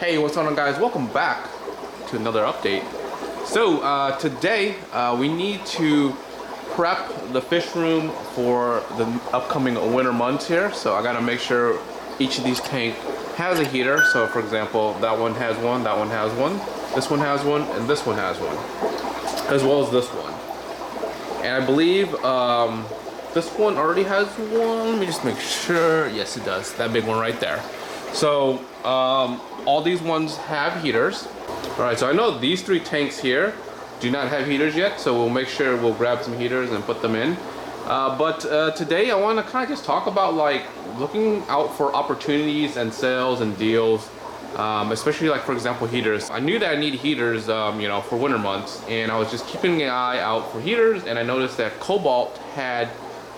Hey, what's going on, guys? Welcome back to another update. So today we need to prep the fish room for the upcoming winter months here. So I gotta make sure each of these tanks has a heater. So for example, that one has one, that one has one, this one has one, and this one has one, as well as this one. And I believe this one already has one. Let me just make sure. Yes, it does. That big one right there. So all these ones have heaters. All right, so I know these three tanks here do not have heaters yet, so we'll make sure we'll grab some heaters and put them in. But today I want to kind of just talk about like looking out for opportunities and sales and deals, especially like, for example, heaters. I knew that I need heaters, you know, for winter months, and I was just keeping an eye out for heaters, and I noticed that Cobalt had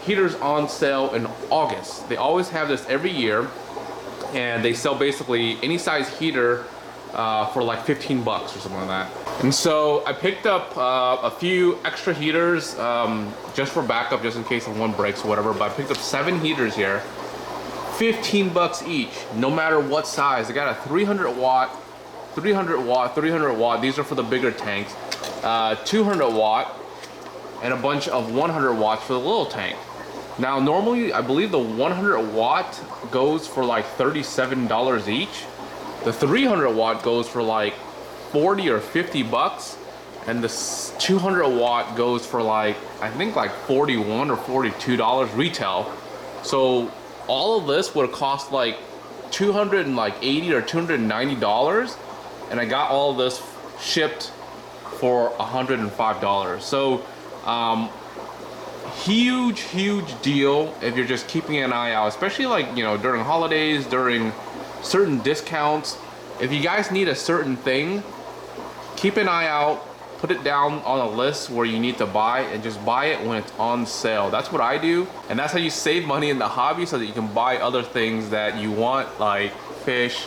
heaters on sale in August. They always have this every year, and they sell basically any size heater for like 15 bucks or something like that. And so I picked up a few extra heaters just for backup, just in case one breaks or whatever. But I picked up 7 heaters here, 15 bucks each, no matter what size. I got a 300 watt, 300 watt, 300 watt. These are for the bigger tanks. 200 watt, and a bunch of 100 watts for the little tank. Now normally I believe the 100 watt goes for like $37 each. The 300 watt goes for like 40 or 50 bucks, and the 200 watt goes for like, I think like 41 or $42 retail. So all of this would have cost like $280 or $290, and I got all of this shipped for $105. So huge deal if you're just keeping an eye out, especially like, you know, during holidays, during certain discounts. If you guys need a certain thing, keep an eye out, put it down on a list where you need to buy, and just buy it when it's on sale. That's what I do, and that's how you save money in the hobby, so that you can buy other things that you want, like fish,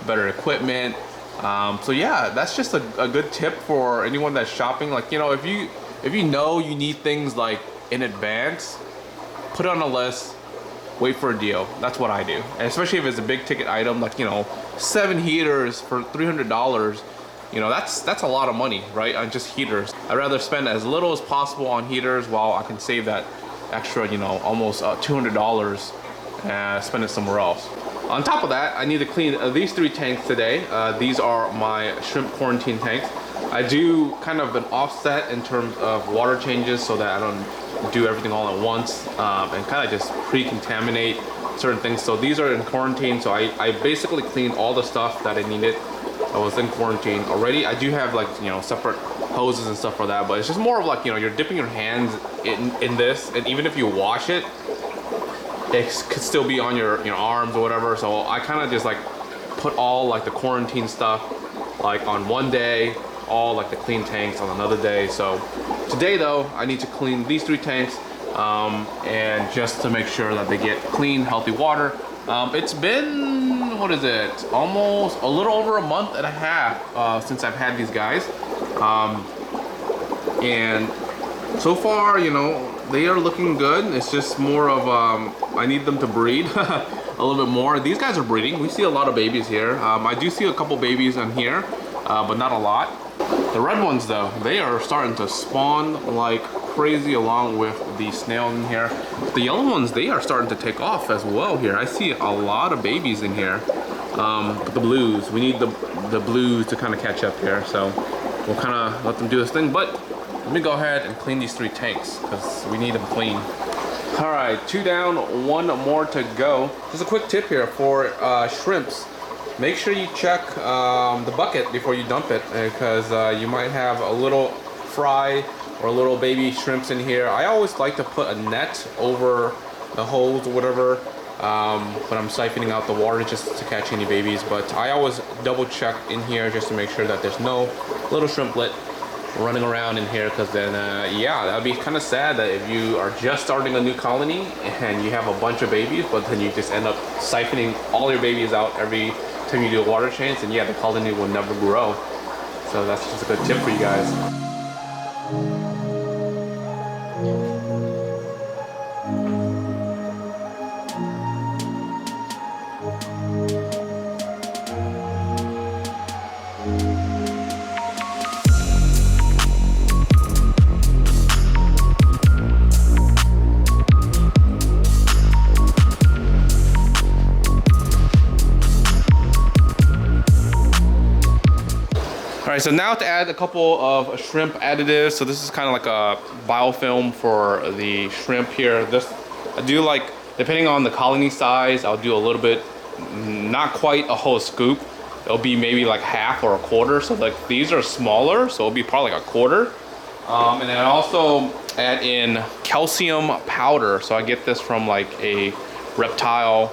better equipment. So yeah, that's just a good tip for anyone that's shopping. Like, you know, if you know you need things like in advance, put it on a list, wait for a deal. That's what I do. And especially if it's a big ticket item, like, you know, 7 heaters for $300, you know, that's a lot of money, right, on just heaters. I'd rather spend as little as possible on heaters while I can save that extra, you know, almost $200 and spend it somewhere else. On top of that, I need to clean these 3 tanks today. These are my shrimp quarantine tanks. I do kind of an offset in terms of water changes so that I don't do everything all at once, and kind of just pre-contaminate certain things. So these are in quarantine, so I basically cleaned all the stuff that I needed. I was in quarantine already. I do have, like, you know, separate hoses and stuff for that, but it's just more of like, you know, you're dipping your hands in this, and even if you wash it, it could still be on your arms or whatever. So I kind of just like put all like the quarantine stuff like on one day, all like the clean tanks on another day. So today though, I need to clean these 3 tanks, and just to make sure that they get clean, healthy water. It's been, what is it, almost a little over a month and a half since I've had these guys, and so far, you know, they are looking good. It's just more of I need them to breed a little bit more. These guys are breeding. We see a lot of babies here. I do see a couple babies in here, but not a lot. The red ones though, they are starting to spawn like crazy, along with the snails in here. The yellow ones, they are starting to take off as well here. I see a lot of babies in here. But the blues, we need the blues to kind of catch up here. So we'll kind of let them do this thing. But let me go ahead and clean these 3 tanks because we need them clean. All right, 2 down, 1 more to go. Just a quick tip here for shrimps. Make sure you check the bucket before you dump it, because you might have a little fry or little baby shrimps in here. I always like to put a net over the hose or whatever when I'm siphoning out the water, just to catch any babies. But I always double check in here just to make sure that there's no little shrimplet running around in here, because then yeah, that would be kind of sad that if you are just starting a new colony and you have a bunch of babies, but then you just end up siphoning all your babies out every time you do a water change, and yeah, the colony will never grow. So that's just a good tip for you guys. right, so now to add a couple of shrimp additives. So this is kind of like a biofilm for the shrimp here. This I do like, depending on the colony size, I'll do a little bit, not quite a whole scoop. It'll be maybe like half or a quarter. So like these are smaller, so it'll be probably like a quarter. And then I also add in calcium powder. So I get this from like a reptile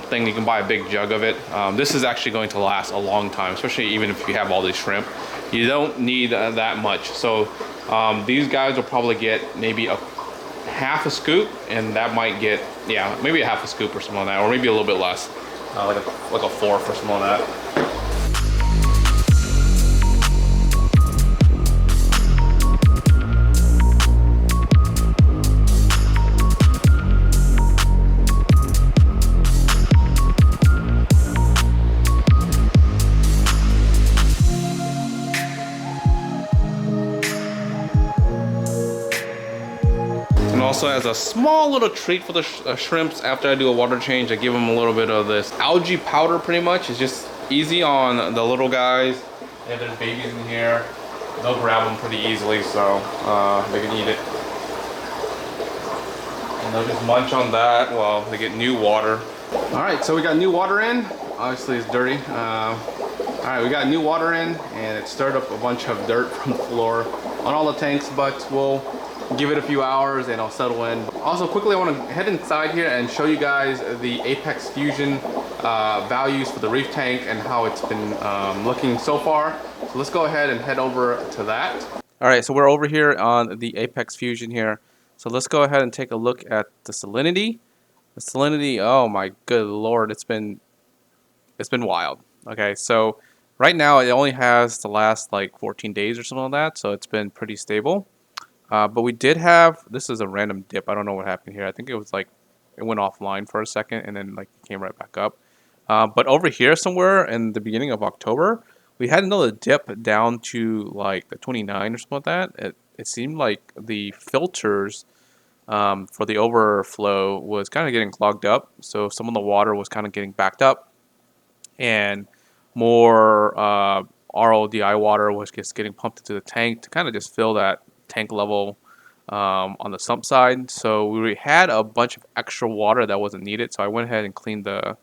thing. You can buy a big jug of it. This is actually going to last a long time, especially even if you have all these shrimp. You don't need that much. So these guys will probably get maybe a half a scoop, and that might get, yeah, maybe a half a scoop or something like that, or maybe a little bit less, like a fourth or something like that. Also, as a small little treat for the shrimps, after I do a water change, I give them a little bit of this algae powder. Pretty much, it's just easy on the little guys. If there's babies in here, they'll grab them pretty easily, so they can eat it. And they'll just munch on that while they get new water. All right, so we got new water in. Obviously, it's dirty. All right, we got new water in, and it stirred up a bunch of dirt from the floor on all the tanks, but we'll give it a few hours and it'll settle in. Also, quickly, I want to head inside here and show you guys the Apex Fusion values for the reef tank and how it's been looking so far. So let's go ahead and head over to that. All right, so we're over here on the Apex Fusion here. So let's go ahead and take a look at the salinity. The salinity, oh my good lord, it's been wild. Okay, so right now it only has the last like 14 days or something like that, so it's been pretty stable. But we did have, this is a random dip. I don't know what happened here. I think it was like, it went offline for a second and then like came right back up. But over here somewhere in the beginning of October, we had another dip down to like the 29 or something like that. It seemed like the filters for the overflow was kind of getting clogged up. So some of the water was kind of getting backed up, and more RODI water was just getting pumped into the tank to kind of just fill that tank level on the sump side. So we had a bunch of extra water that wasn't needed, so I went ahead and cleaned the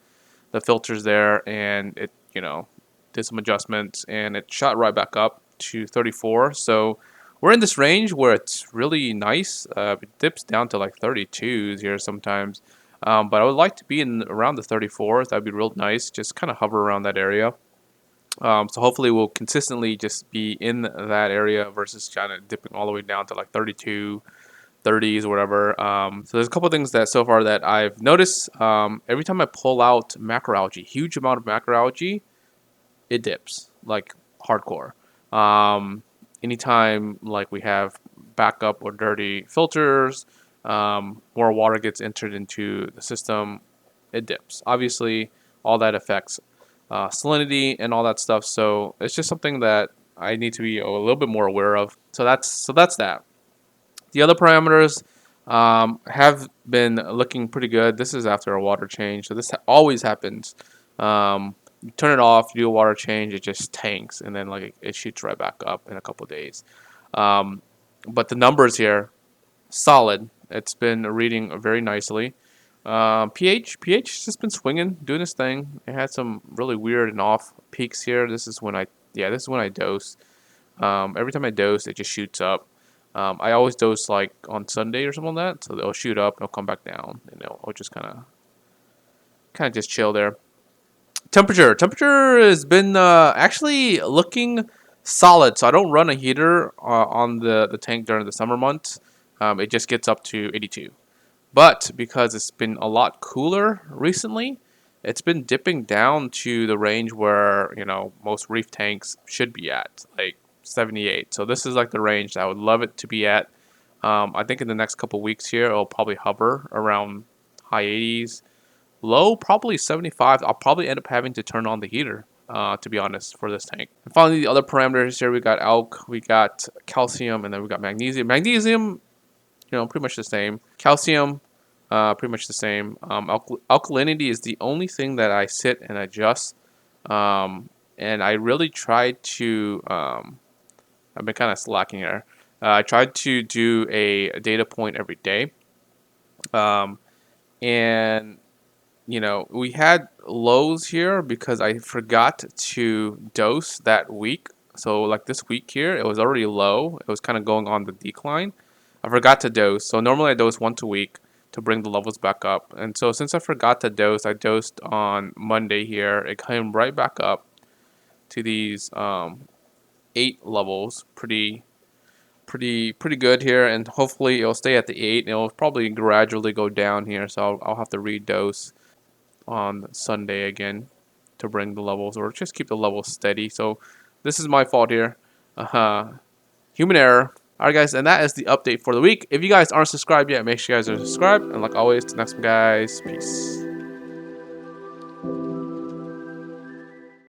filters there, and it, you know, did some adjustments, and it shot right back up to 34. So we're in this range where it's really nice. It dips down to like 32s here sometimes, but I would like to be in around the 34s. That'd be real nice, just kind of hover around that area. So hopefully we'll consistently just be in that area versus kind of dipping all the way down to like 32, 30s or whatever. So there's a couple things that so far that I've noticed. Every time I pull out macroalgae, huge amount of macroalgae, it dips like hardcore. Anytime like we have backup or dirty filters, more water gets entered into the system, it dips. Obviously, all that affects salinity and all that stuff. So it's just something that I need to be a little bit more aware of. So that's that. The other parameters have been looking pretty good. This is after a water change, so this always happens. You turn it off, you do a water change, it just tanks, and then like it shoots right back up in a couple days. But the numbers here, solid. It's been reading very nicely. pH has just been swinging, doing its thing. It had some really weird and off peaks here. This is when I dose. Every time I dose, it just shoots up. I always dose like on Sunday or something like that, so it'll shoot up and it'll come back down, and it'll just kind of just chill there. Temperature has been actually looking solid. So I don't run a heater on the tank during the summer months. It just gets up to 82. But because it's been a lot cooler recently, it's been dipping down to the range where, you know, most reef tanks should be at, like 78. So this is like the range that I would love it to be at. I think in the next couple weeks here, it'll probably hover around high 80s. Low, probably 75. I'll probably end up having to turn on the heater, to be honest, for this tank. And finally, the other parameters here, we got ALK, we got calcium, and then we got magnesium. Magnesium, you know, pretty much the same. Calcium, pretty much the same. Alkalinity is the only thing that I sit and adjust and I really tried to. I've been kind of slacking here. I tried to do a data point every day, um, and we had lows here because I forgot to dose that week. So like this week here, it was already low. It was kind of going on the decline. I forgot to dose. So normally I dose once a week to bring the levels back up. And so since I forgot to dose, I dosed on Monday here. It came right back up to these 8 levels. Pretty good here, and hopefully it'll stay at the 8. It'll probably gradually go down here, so I'll have to redose on Sunday again to bring the levels, or just keep the levels steady. So this is my fault here. Human error. Alright guys, and that is the update for the week. If you guys aren't subscribed yet, make sure you guys are subscribed. And like always, till next one guys, peace.